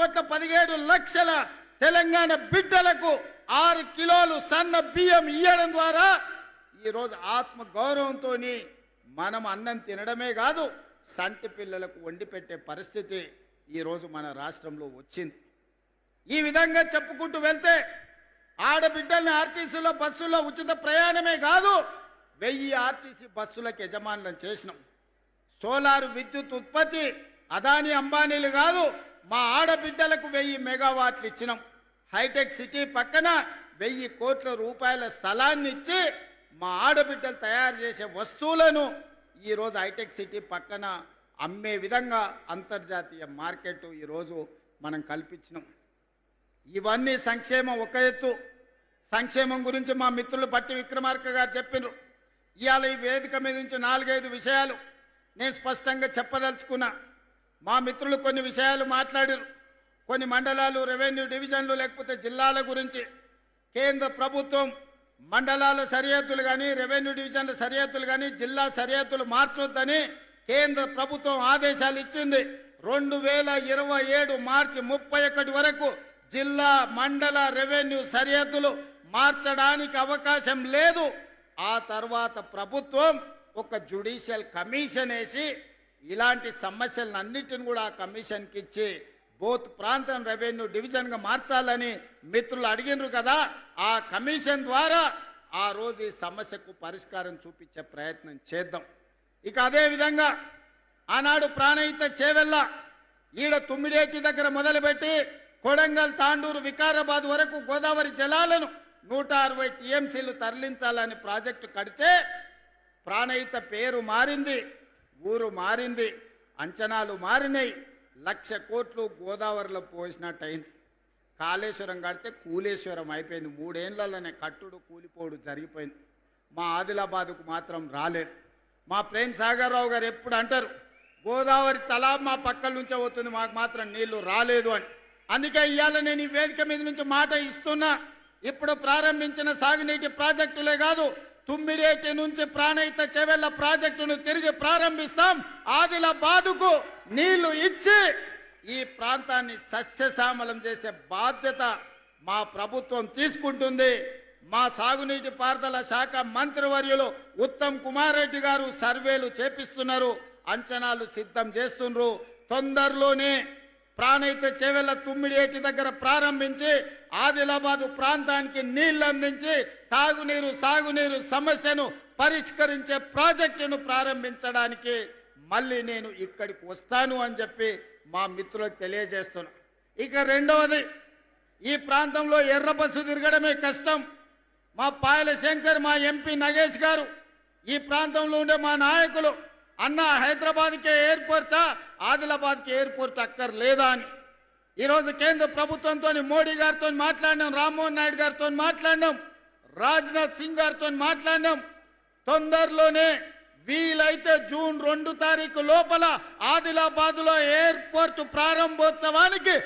2,17,00,000 తెలంగాణ బిడ్డలకు 6 కిలోలు సన్న బియ్యం ఇవ్వడం ద్వారా ఈరోజు ఆత్మ గౌరవంతో మనం అన్నం తినడమే కాదు, సంటి పిల్లలకు వండి పెట్టే పరిస్థితి ఈరోజు మన రాష్ట్రంలో వచ్చింది. ఈ విధంగా చెప్పుకుంటూ వెళ్తే ఆడబిడ్డల్ని ఆర్టీసీలో బస్సుల్లో ఉచిత ప్రయాణమే కాదు, 1000 ఆర్టీసీ బస్సులకు యజమానులను చేసినాం. సోలార్ విద్యుత్ ఉత్పత్తి అదాని అంబానీలు కాదు, మా ఆడబిడ్డలకు 1000 మెగావాట్లు ఇచ్చినాం. హైటెక్ సిటీ పక్కన 1000 కోట్ల రూపాయల స్థలాన్ని ఇచ్చి మా ఆడబిడ్డలు తయారు చేసే వస్తువులను ఈరోజు హైటెక్ సిటీ పక్కన అమ్మే విధంగా అంతర్జాతీయ మార్కెట్ ఈరోజు మనం కల్పించినాం. ఇవన్నీ సంక్షేమం ఒక ఎత్తు. సంక్షేమం గురించి మా మిత్రులు పట్టి విక్రమార్క గారు చెప్పినారు. ఇవాళ ఈ వేదిక మీద నుంచి 4-5 విషయాలు నేను స్పష్టంగా చెప్పదలుచుకున్నా. మా మిత్రులు కొన్ని విషయాలు మాట్లాడారు. కొన్ని మండలాలు, రెవెన్యూ డివిజన్లు లేకపోతే జిల్లాల గురించి కేంద్ర ప్రభుత్వం మండలాల సరిహద్దులు కానీ, రెవెన్యూ డివిజన్ల సరిహద్దులు కానీ, జిల్లా సరిహద్దులు మార్చొద్దని కేంద్ర ప్రభుత్వం ఆదేశాలు ఇచ్చింది. 2027 మార్చి 31 వరకు జిల్లా, మండల, రెవెన్యూ సరిహద్దులు మార్చడానికి అవకాశం లేదు. ఆ తర్వాత ప్రభుత్వం ఒక జ్యుడిషియల్ కమిషన్ వేసి ఇలాంటి సమస్యలన్నిటిని కూడా ఆ కమిషన్కి ఇచ్చి బోత్ ప్రాంతం రెవెన్యూ డివిజన్గా మార్చాలని మిత్రులు అడిగినారు కదా. ఆ కమిషన్ ద్వారా ఆ రోజు ఈ సమస్యకు పరిష్కారం చూపించే ప్రయత్నం చేద్దాం. ఇక అదేవిధంగా ఆనాడు ప్రాణహిత చేవెళ్ళ ఈడ తుమ్మిడేటి దగ్గర మొదలుపెట్టి కొడంగల్, తాండూరు, వికారాబాద్ వరకు గోదావరి జలాలను 160 టీఎంసీలు తరలించాలని ప్రాజెక్టు కడితే ప్రాణహిత పేరు మారింది, ఊరు మారింది, అంచనాలు మారినాయి. 1,00,000 కోట్లు గోదావరిలో పోసినట్టు అయింది. కాళేశ్వరం కడితే కూలేశ్వరం అయిపోయింది. 3 ఏళ్లలోనే కట్టుడు కూలిపోడు జరిగిపోయింది. మా ఆదిలాబాద్కు మాత్రం రాలేదు. మా ప్రేమ్ సాగర్ రావు గారు ఎప్పుడు అంటారు, గోదావరి తలా మా పక్కల నుంచే పోతుంది, మాకు మాత్రం నీళ్లు రాలేదు అని. అందుకే ఇవాళ నేను ఈ వేదిక మీద నుంచి మాట ఇస్తున్నా. ఇప్పుడు ప్రారంభించిన సాగునీటి ప్రాజెక్టులే కాదు, తుమ్మిడేటి నుంచి ప్రాణహిత చేవెళ్ళ ప్రాజెక్టును తిరిగి ప్రారంభిస్తాం. ఆదిలాబాదుకు నీళ్లు ఇచ్చి ఈ ప్రాంతాన్ని సస్యశ్యామలం చేసే బాధ్యత మా ప్రభుత్వం తీసుకుంటుంది. మా సాగునీటి పారుదల శాఖ మంత్రివర్యులు ఉత్తమ్ కుమార్ రెడ్డి గారు సర్వేలు చేపిస్తున్నారు, అంచనాలు సిద్ధం చేస్తున్నారు. తొందరలోనే ప్రాణహిత చేవెళ్ళ తుమ్మిడేటి దగ్గర ప్రారంభించి ఆదిలాబాద్ ప్రాంతానికి నీళ్లు అందించి తాగునీరు, సాగునీరు సమస్యను పరిష్కరించే ప్రాజెక్టును ప్రారంభించడానికి మళ్ళీ నేను ఇక్కడికి వస్తాను అని చెప్పి మా మిత్రులకు తెలియజేస్తున్నా. ఇక రెండవది, ఈ ప్రాంతంలో ఎర్ర బస్సు తిరగడమే కష్టం. మా పాయల శంకర్, మా ఎంపీ నగేష్ గారు, ఈ ప్రాంతంలో ఉండే మా నాయకులు అన్న హైదరాబాద్కే ఎయిర్పోర్టా, ఆదిలాబాద్కి ఎయిర్పోర్ట్ అక్కర్లేదా అని ఈరోజు కేంద్ర ప్రభుత్వంతో, మోడీ గారితో మాట్లాడినాం, రామ్మోహన్ నాయుడు గారితో మాట్లాడినాం, రాజ్నాథ్ సింగ్ గారితో మాట్లాడినాం. తొందరలోనే వీలైతే జూన్ 2 తారీఖు లోపల ఆదిలాబాద్లో ఎయిర్పోర్ట్ ప్రారంభోత్సవానికి